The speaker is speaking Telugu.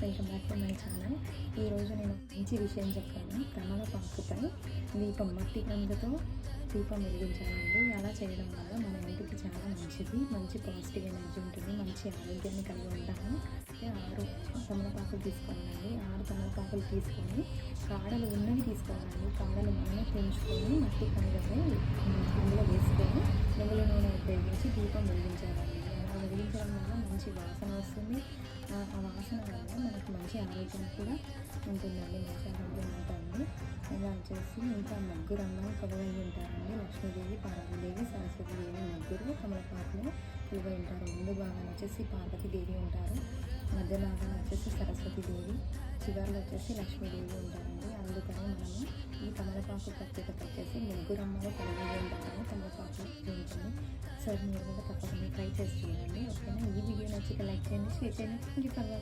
Welcome back to my channel. ఈరోజు నేను మంచి విషయం చెప్తాను. తమలపాకుపై దీపం మట్టి కందుతో దీపం వెలిగించాలండి. అలా చేయడం వల్ల మన ఇంటికి చాలా మంచిది, మంచి పాజిటివ్ ఎనర్జీ ఉంటుంది, మంచి ఆరోగ్యాన్ని కలిగి ఉంటాము. అయితే 6 తమలపాకులు తీసుకోవాలండి. 6 తమలపాకులు తీసుకొని కాడలు ఉన్నవి తీసుకోవాలండి. కాడలు మనమే పెంచుకొని మట్టి కందుపై అందులో వేసుకొని నువ్వుల నూనె ఉపయోగించి దీపం వెలిగించాలండి. అలా వెలిగించడం వల్ల మంచి వాసన వస్తుంది. ఆ వాసన వల్ల మనకు మంచి ఆరోగ్యం కూడా ఉంటుందండి, మంచి ఆరోగ్యం ఉంటుంది. ఇలా వచ్చేసి ఇంకా ముగ్గురు అమ్మాయి కొలువై ఉంటారండి. లక్ష్మీదేవి, పార్వతీదేవి, సరస్వతీదేవి ముగ్గురు తమలపాకులో కొలువై ఉంటారు. ముందు భాగం వచ్చేసి పార్వతీదేవి ఉంటారు, మధ్య భాగం వచ్చేసి సరస్వతీదేవి, చివరిలో వచ్చేసి లక్ష్మీదేవి ఉంటారండి. అందుకని మనము ఈ తమలపాకు ప్రత్యేకత వచ్చేసి ముగ్గురు అమ్మాయి కొలువై ఉంటారని తమలపాకు ఉంటుంది. సో మీరు కూడా తప్పకుండా ట్రై చేసి చూడండి. ఓకేనా? ఈ వీడియో నచ్చితే లైక్ చేయండి, షేర్ చేయండి. Thank you for watching.